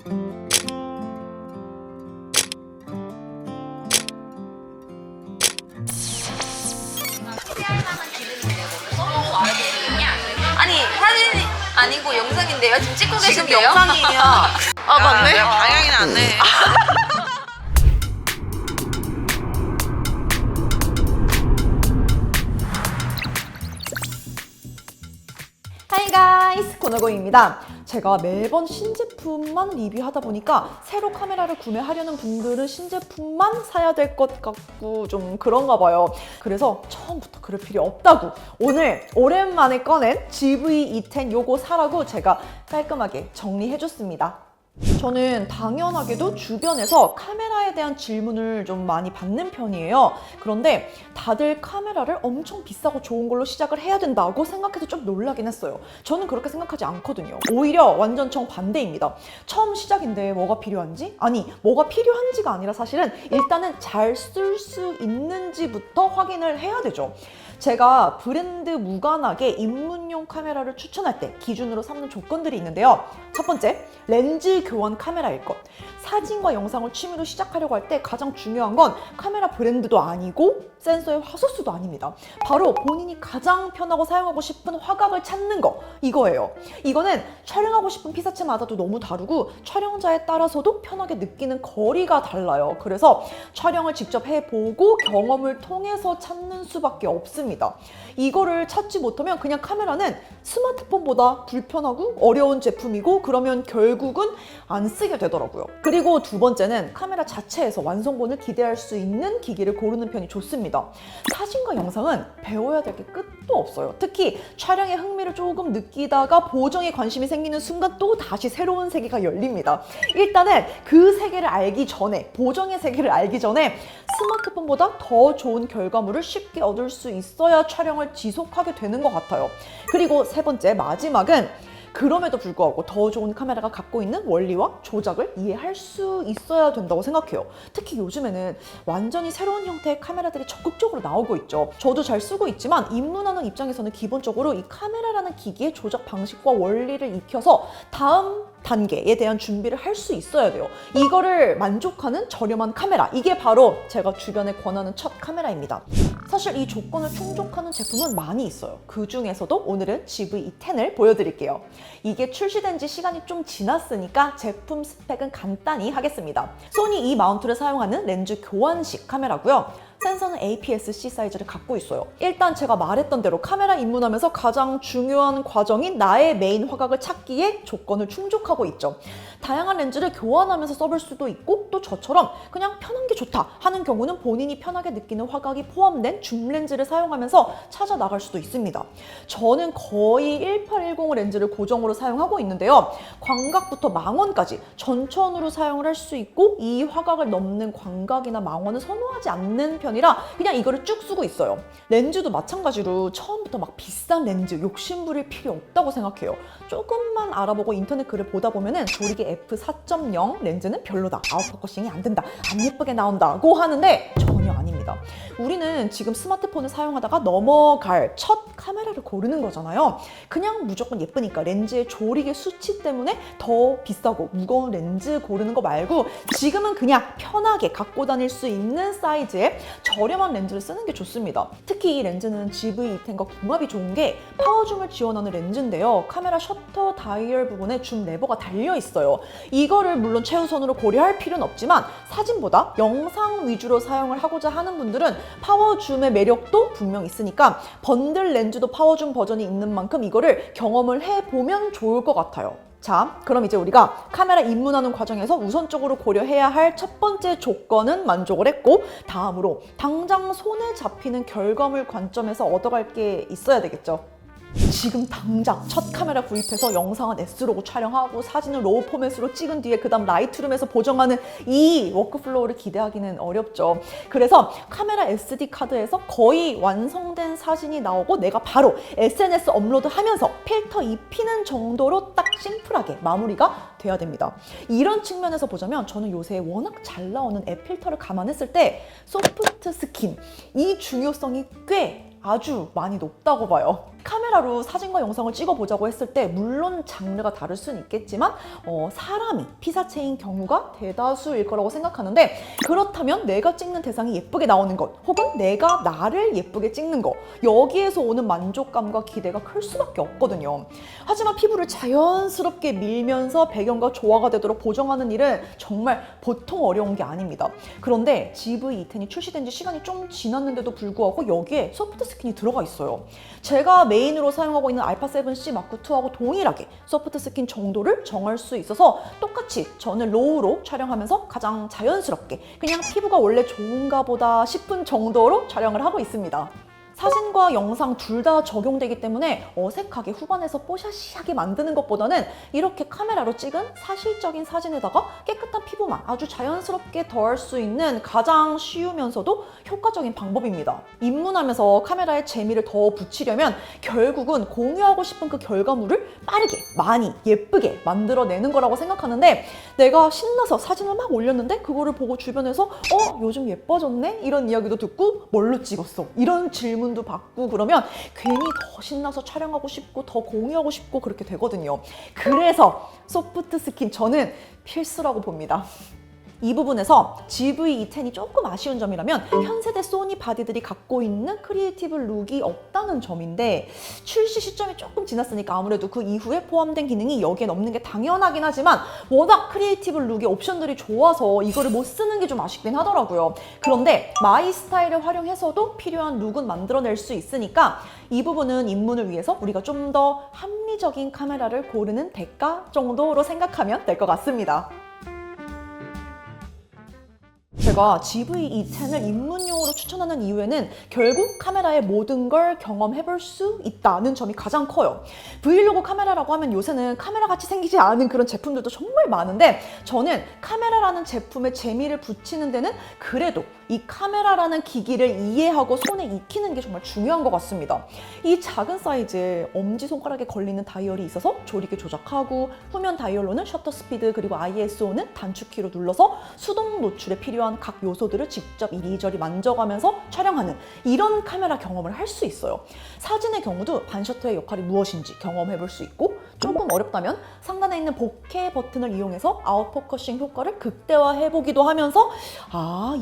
아니 사진이 아니고 영상인데요? 지금 찍고 계신데요? 영상이에요. 아 맞네? 내가 방향이 낫네. 하이 가이스, 코너고입니다. 제가 매번 신제품만 리뷰하다 보니까 새로 카메라를 구매하려는 분들은 신제품만 사야 될 것 같고 좀 그런가 봐요. 그래서 처음부터 그럴 필요 없다고 오늘 오랜만에 꺼낸 GV-E10 요거 사라고 제가 깔끔하게 정리해줬습니다. 저는 당연하게도 주변에서 카메라에 대한 질문을 좀 많이 받는 편이에요. 그런데 다들 카메라를 엄청 비싸고 좋은 걸로 시작을 해야 된다고 생각해서 좀 놀라긴 했어요. 저는 그렇게 생각하지 않거든요. 오히려 완전 정반대입니다. 처음 시작인데 뭐가 필요한지? 아니, 뭐가 필요한지가 아니라 사실은 일단은 잘 쓸 수 있는지부터 확인을 해야 되죠. 제가 브랜드 무관하게 입문용 카메라를 추천할 때 기준으로 삼는 조건들이 있는데요. 첫 번째, 렌즈 교환 카메라일 것. 사진과 영상을 취미로 시작하려고 할 때 가장 중요한 건 카메라 브랜드도 아니고 센서의 화소수도 아닙니다. 바로 본인이 가장 편하고 사용하고 싶은 화각을 찾는 거, 이거예요. 이거는 촬영하고 싶은 피사체마다도 너무 다르고 촬영자에 따라서도 편하게 느끼는 거리가 달라요. 그래서 촬영을 직접 해보고 경험을 통해서 찾는 수밖에 없습니다. 이거를 찾지 못하면 그냥 카메라는 스마트폰보다 불편하고 어려운 제품이고 그러면 결국은 안 쓰게 되더라고요. 그리고 두 번째는 카메라 자체에서 완성본을 기대할 수 있는 기기를 고르는 편이 좋습니다. 사진과 영상은 배워야 될 게 끝도 없어요. 특히 촬영에 흥미를 조금 느끼다가 보정에 관심이 생기는 순간 또 다시 새로운 세계가 열립니다. 일단은 그 세계를 알기 전에, 보정의 세계를 알기 전에 스마트폰보다 더 좋은 결과물을 쉽게 얻을 수 있어야 촬영을 지속하게 되는 것 같아요. 그리고 세 번째, 마지막은 그럼에도 불구하고 더 좋은 카메라가 갖고 있는 원리와 조작을 이해할 수 있어야 된다고 생각해요. 특히 요즘에는 완전히 새로운 형태의 카메라들이 적극적으로 나오고 있죠. 저도 잘 쓰고 있지만 입문하는 입장에서는 기본적으로 이 카메라라는 기기의 조작 방식과 원리를 익혀서 다음 단계에 대한 준비를 할 수 있어야 돼요. 이거를 만족하는 저렴한 카메라, 이게 바로 제가 주변에 권하는 첫 카메라입니다. 사실 이 조건을 충족하는 제품은 많이 있어요. 그 중에서도 오늘은 GV-E10을 보여드릴게요. 이게 출시된 지 시간이 좀 지났으니까 제품 스펙은 간단히 하겠습니다. 소니 E 마운트를 사용하는 렌즈 교환식 카메라고요. 센서는 APS-C 사이즈를 갖고 있어요. 일단 제가 말했던 대로 카메라 입문하면서 가장 중요한 과정인 나의 메인 화각을 찾기에 조건을 충족하고 있죠. 다양한 렌즈를 교환하면서 써볼 수도 있고 또 저처럼 그냥 편한 게 좋다 하는 경우는 본인이 편하게 느끼는 화각이 포함된 줌 렌즈를 사용하면서 찾아 나갈 수도 있습니다. 저는 거의 1810 렌즈를 고정으로 사용하고 있는데요. 광각부터 망원까지 전천으로 사용을 할 수 있고 이 화각을 넘는 광각이나 망원은 선호하지 않는 편이라 그냥 이거를 쭉 쓰고 있어요. 렌즈도 마찬가지로 처음부터 막 비싼 렌즈 욕심 부릴 필요 없다고 생각해요. 조금만 알아보고 인터넷 글을 보다 보면은 조리개 f4.0 렌즈는 별로다, 아웃포커싱이 안 된다, 안 예쁘게 나온다고 하는데 전혀 아닙니다. 우리는 지금 스마트폰을 사용하다가 넘어갈 첫 카메라를 고르는 거잖아요. 그냥 무조건 예쁘니까 렌즈의 조리개 수치 때문에 더 비싸고 무거운 렌즈 고르는 거 말고 지금은 그냥 편하게 갖고 다닐 수 있는 사이즈의 저렴한 렌즈를 쓰는 게 좋습니다. 특히 이 렌즈는 GV-E10과 궁합이 좋은 게 파워줌을 지원하는 렌즈인데요. 카메라 셔터 다이얼 부분에 줌 레버가 달려 있어요. 이거를 물론 최우선으로 고려할 필요는 없지만 사진보다 영상 위주로 사용을 하고자 하는 분들은 파워줌의 매력도 분명 있으니까 번들 렌즈도 파워줌 버전이 있는 만큼 이거를 경험을 해보면 좋을 것 같아요. 자, 그럼 이제 우리가 카메라 입문하는 과정에서 우선적으로 고려해야 할 첫 번째 조건은 만족을 했고 다음으로 당장 손에 잡히는 결과물 관점에서 얻어갈 게 있어야 되겠죠. 지금 당장 첫 카메라 구입해서 영상은 S로고 촬영하고 사진은 로우 포맷으로 찍은 뒤에 그 다음 라이트룸에서 보정하는 이 워크플로우를 기대하기는 어렵죠. 그래서 카메라 SD 카드에서 거의 완성된 사진이 나오고 내가 바로 SNS 업로드하면서 필터 입히는 정도로 딱 심플하게 마무리가 돼야 됩니다. 이런 측면에서 보자면 저는 요새 워낙 잘 나오는 앱 필터를 감안했을 때 소프트 스킨, 이 중요성이 꽤 아주 많이 높다고 봐요. 카메라로 사진과 영상을 찍어보자고 했을 때 물론 장르가 다를 수는 있겠지만 사람이 피사체인 경우가 대다수일 거라고 생각하는데, 그렇다면 내가 찍는 대상이 예쁘게 나오는 것 혹은 내가 나를 예쁘게 찍는 것, 여기에서 오는 만족감과 기대가 클 수밖에 없거든요. 하지만 피부를 자연스럽게 밀면서 배경과 조화가 되도록 보정하는 일은 정말 보통 어려운 게 아닙니다. 그런데 GV-E10이 출시된 지 시간이 좀 지났는데도 불구하고 여기에 소프트 스킨이 들어가 있어요. 제가 메인으로 사용하고 있는 알파7C 마크2하고 동일하게 소프트 스킨 정도를 정할 수 있어서 똑같이 저는 로우로 촬영하면서 가장 자연스럽게 그냥 피부가 원래 좋은가 보다 싶은 정도로 촬영을 하고 있습니다. 사진과 영상 둘 다 적용되기 때문에 어색하게 후반에서 뽀샤시하게 만드는 것보다는 이렇게 카메라로 찍은 사실적인 사진에다가 깨끗한 피부만 아주 자연스럽게 더할 수 있는 가장 쉬우면서도 효과적인 방법입니다. 입문하면서 카메라에 재미를 더 붙이려면 결국은 공유하고 싶은 그 결과물을 빠르게, 많이, 예쁘게 만들어내는 거라고 생각하는데, 내가 신나서 사진을 막 올렸는데 그거를 보고 주변에서 요즘 예뻐졌네? 이런 이야기도 듣고 뭘로 찍었어? 이런 질문도 받고 그러면 괜히 더 신나서 촬영하고 싶고 더 공유하고 싶고 그렇게 되거든요. 그래서 소프트 스킨 저는 필수라고 봅니다. 이 부분에서 GV-E10이 조금 아쉬운 점이라면 현세대 소니 바디들이 갖고 있는 크리에이티브 룩이 없다는 점인데, 출시 시점이 조금 지났으니까 아무래도 그 이후에 포함된 기능이 여기엔 없는 게 당연하긴 하지만 워낙 크리에이티브 룩의 옵션들이 좋아서 이거를 못 쓰는 게 좀 아쉽긴 하더라고요. 그런데 마이 스타일을 활용해서도 필요한 룩은 만들어낼 수 있으니까 이 부분은 입문을 위해서 우리가 좀 더 합리적인 카메라를 고르는 대가 정도로 생각하면 될 것 같습니다. 제가 GV-E10을 입문용으로 추천하는 이유에는 결국 카메라의 모든 걸 경험해볼 수 있다는 점이 가장 커요. 브이로그 카메라라고 하면 요새는 카메라같이 생기지 않은 그런 제품들도 정말 많은데, 저는 카메라라는 제품에 재미를 붙이는 데는 그래도 이 카메라라는 기기를 이해하고 손에 익히는 게 정말 중요한 것 같습니다. 이 작은 사이즈에 엄지손가락에 걸리는 다이얼이 있어서 조리개 조작하고, 후면 다이얼로는 셔터 스피드 그리고 ISO는 단축키로 눌러서 수동 노출에 필요한 각 요소들을 직접 이리저리 만져가면서 촬영하는 이런 카메라 경험을 할 수 있어요. 사진의 경우도 반셔터의 역할이 무엇인지 경험해볼 수 있고, 조금 어렵다면 상단에 있는 보케 버튼을 이용해서 아웃포커싱 효과를 극대화해보기도 하면서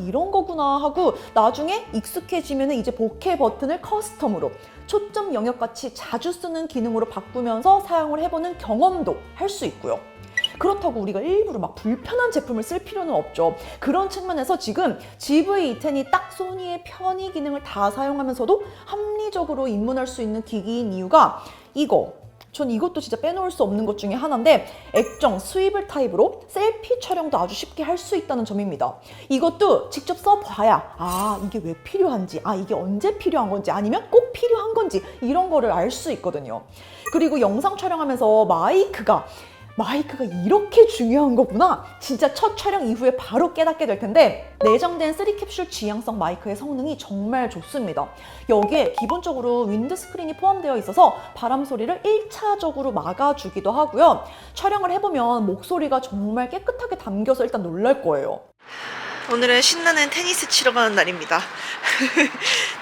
이런 거구나 하고, 나중에 익숙해지면 이제 보케 버튼을 커스텀으로 초점 영역같이 자주 쓰는 기능으로 바꾸면서 사용을 해보는 경험도 할 수 있고요. 그렇다고 우리가 일부러 막 불편한 제품을 쓸 필요는 없죠. 그런 측면에서 지금 GV-E10이 딱 소니의 편의 기능을 다 사용하면서도 합리적으로 입문할 수 있는 기기인 이유가 전 이것도 진짜 빼놓을 수 없는 것 중에 하나인데, 액정 스위블 타입으로 셀피 촬영도 아주 쉽게 할 수 있다는 점입니다. 이것도 직접 써봐야 이게 왜 필요한지, 이게 언제 필요한 건지, 아니면 꼭 필요한 건지 이런 거를 알 수 있거든요. 그리고 영상 촬영하면서 마이크가 이렇게 중요한 거구나, 진짜 첫 촬영 이후에 바로 깨닫게 될 텐데, 내장된 3캡슐 지향성 마이크의 성능이 정말 좋습니다. 여기에 기본적으로 윈드스크린이 포함되어 있어서 바람 소리를 1차적으로 막아주기도 하고요. 촬영을 해보면 목소리가 정말 깨끗하게 담겨서 일단 놀랄 거예요. 오늘은 신나는 테니스 치러 가는 날입니다.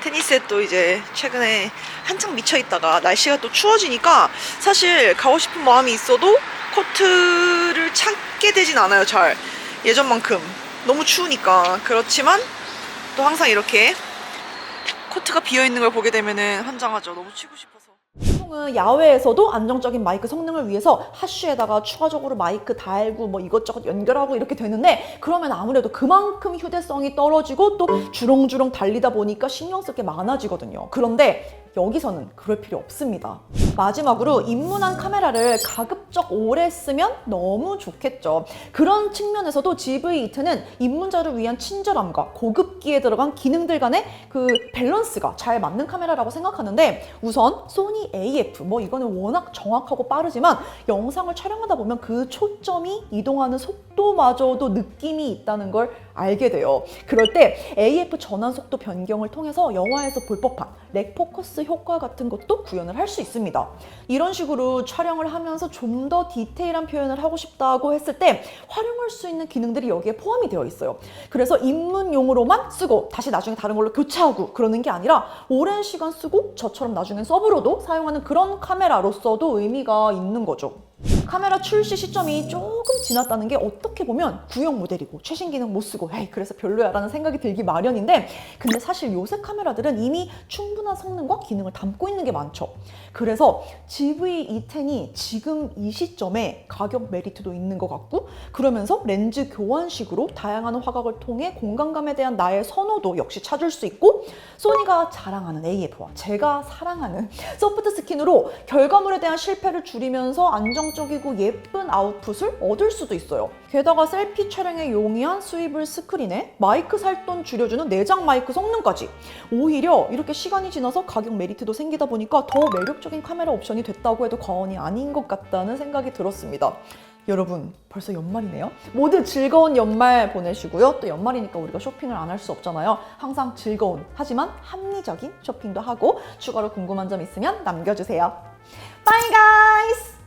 테니스에 또 이제 최근에 한창 미쳐있다가 날씨가 또 추워지니까 사실 가고 싶은 마음이 있어도 코트를 찾게 되진 않아요. 잘 예전만큼 너무 추우니까. 그렇지만 또 항상 이렇게 코트가 비어있는 걸 보게 되면은 환장하죠. 너무 치고 싶어서. 보통은 야외에서도 안정적인 마이크 성능을 위해서 하쉬에다가 추가적으로 마이크 달고 뭐 이것저것 연결하고 이렇게 되는데, 그러면 아무래도 그만큼 휴대성이 떨어지고 또 주렁주렁 달리다 보니까 신경 쓸 게 많아지거든요. 그런데 여기서는 그럴 필요 없습니다. 마지막으로 입문한 카메라를 가급적 오래 쓰면 너무 좋겠죠. 그런 측면에서도 GV-E10은 입문자를 위한 친절함과 고급기에 들어간 기능들 간의 그 밸런스가 잘 맞는 카메라라고 생각하는데, 우선 소니 AF, 이거는 워낙 정확하고 빠르지만 영상을 촬영하다 보면 그 초점이 이동하는 속도마저도 느낌이 있다는 걸 알게 돼요. 그럴 때 AF 전환 속도 변경을 통해서 영화에서 볼 법한 렉 포커스 렌즈 효과 같은 것도 구현을 할 수 있습니다. 이런 식으로 촬영을 하면서 좀 더 디테일한 표현을 하고 싶다고 했을 때 활용할 수 있는 기능들이 여기에 포함이 되어 있어요. 그래서 입문용으로만 쓰고 다시 나중에 다른 걸로 교체하고 그러는 게 아니라 오랜 시간 쓰고 저처럼 나중에 서브로도 사용하는 그런 카메라로서도 의미가 있는 거죠. 카메라 출시 시점이 조금 지났다는 게 어떻게 보면 구형 모델이고 최신 기능 못 쓰고 에이 그래서 별로야 라는 생각이 들기 마련인데, 근데 사실 요새 카메라들은 이미 충분한 성능과 기능을 담고 있는 게 많죠. 그래서 GV-E10이 지금 이 시점에 가격 메리트도 있는 것 같고, 그러면서 렌즈 교환식으로 다양한 화각을 통해 공간감에 대한 나의 선호도 역시 찾을 수 있고, 소니가 자랑하는 AF와 제가 사랑하는 소프트 스킨으로 결과물에 대한 실패를 줄이면서 안정적이고 예쁜 아웃풋을 얻을 수도 있어요. 게다가 셀피 촬영에 용이한 스위블 스크린에 마이크 살돈 줄여주는 내장 마이크 성능까지, 오히려 이렇게 시간이 지나서 가격 메리트도 생기다 보니까 더 매력적인 카메라 옵션이 됐다고 해도 과언이 아닌 것 같다는 생각이 들었습니다. 여러분, 벌써 연말이네요. 모두 즐거운 연말 보내시고요. 또 연말이니까 우리가 쇼핑을 안 할 수 없잖아요. 항상 즐거운 하지만 합리적인 쇼핑도 하고, 추가로 궁금한 점 있으면 남겨주세요. Bye guys!